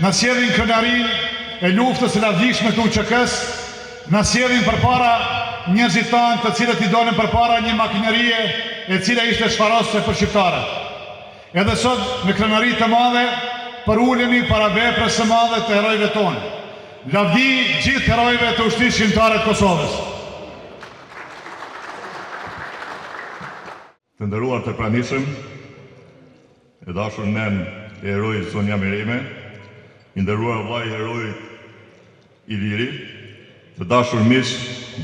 Në sjellin krenarin e luftës së lavdishme të UÇK-s, në sjellin përpara njerëzit tanë të cilët I dolën përpara një makinerie e cila ishte shfarosë për shqiptarët. Edhe sot në krenari të madhe përulemi para veprës së madhe të herojve tonë. Lavdi gjithë herojve të ushtrisë shqiptare të Kosovës. Të nderuar të pranishëm, e dashur nën e heroi Sonja Merime, I nderuar vllai heroi Iliri, të dashur miq,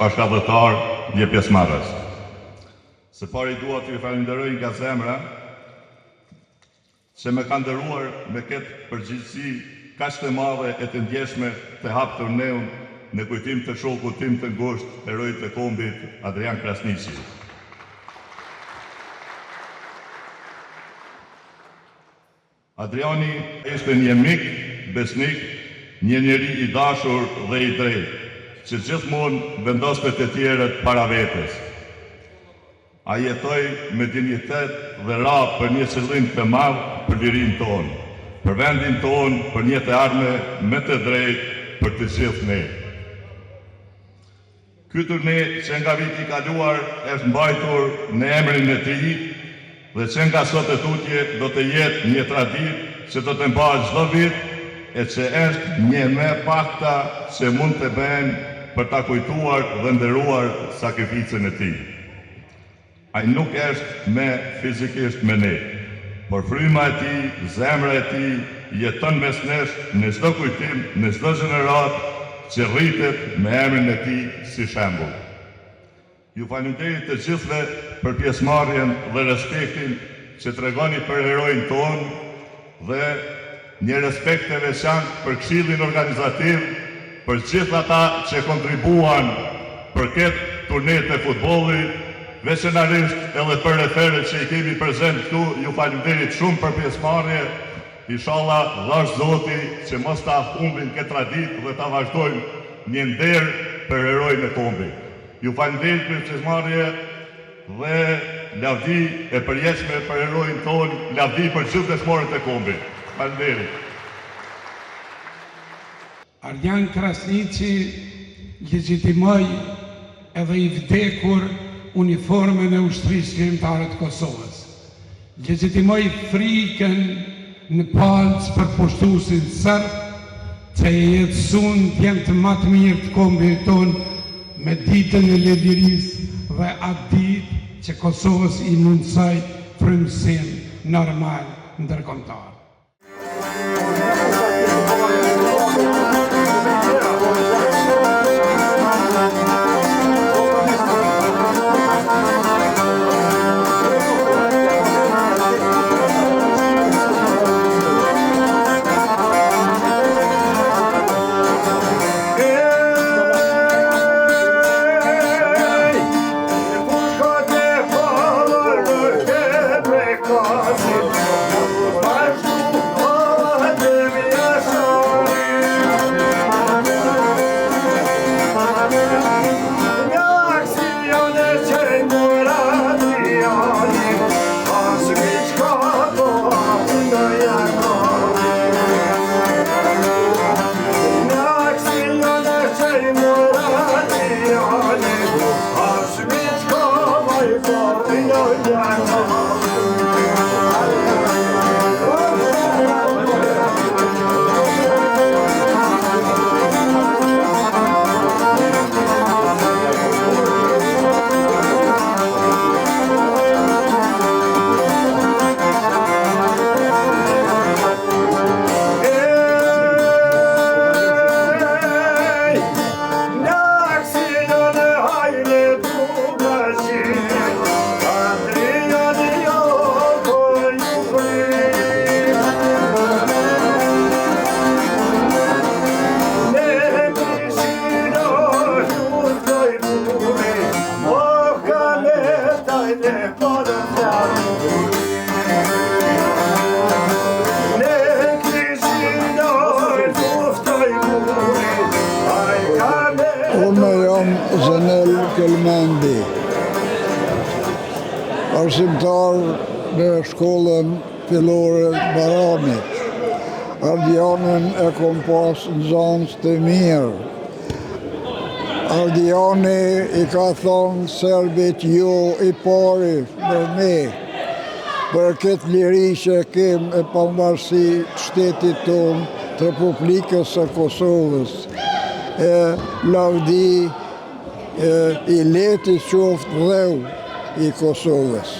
bashkëdhëtar dhe pjesëmarrës. Së pari dua t'ju falenderoj nga zemra se më kanë nderuar me këtë përgjegjësi kaq të madhe e të ndjeshme të hap turneun në kujtim të shokut tim të ngushtë, heroi të kombit Adrian Krasniqi. Adriani ishte një mik, besnik, një njeri I dashur dhe I drejtë, që gjithmonë vendoste të tjerët para vetes. A jetoi me dinjitet dhe ra për një qëllim të madh për lirinë tonë, për vendin tonë, për një të ardhme me të drejtë për të gjithë ne. Ky turne që nga viti I kaluar është mbajtur në emrin e tij dhe që nga sot e tutje do të jetë një traditë që do të mbahet çdo vit e që është një me pakta që mund të bëhen për ta kujtuar dhe nderuar sakrificën e tij. Ai nuk është me fizikisht me ne, por fryma e tij, zemra e tij jeton mes nesh në çdo kujtim, në çdo gjenerat që rritet me emrin e tij si shembull. Ju falenderoj të gjithëve për pjesëmarrjen dhe respektin që tregoni për heroin tonë dhe një respekt të veçantë për këshillin organizativ, për gjithë ata që kontribuan për këtë turne të futbollit, veçanërisht edhe për referet që I kemi prezent këtu, ju falenderit shumë për pjesëmarrje. Inshallah, dhash Zoti që mos ta humbin këtë traditë dhe ta vazhdojmë një nder për heroin e kombit. Ju falenderit për pjesëmarrje dhe lavdi e përjetshme për heroin tonë, lavdi për gjithë pjesëmarrët e kombit. Falenderit. Adrian Krasniqi legjitimoi edhe I vdekur uniformën e ushtrisë shkrimtare të Kosovës. Legjitimoi frikën në palc për pushtuesin serb, që e jetësun t'jenë të matë mirë të kombit tonë me ditën e lirisë dhe atë ditë që Kosovës I mundsoi frymësim normal ndërkombëtar. jam Zenel Kelmendi, arsimtar në shkollën fillore Baramit. Ardianin e kom pas në zanës të mirë. Ardiani i ka thonë serbit jo i pari në me, për këtë liri që kem e pavarësi shtetit tonë të Republikës së Kosovës. Lavdi i leti qoftë dheu i Kosovës.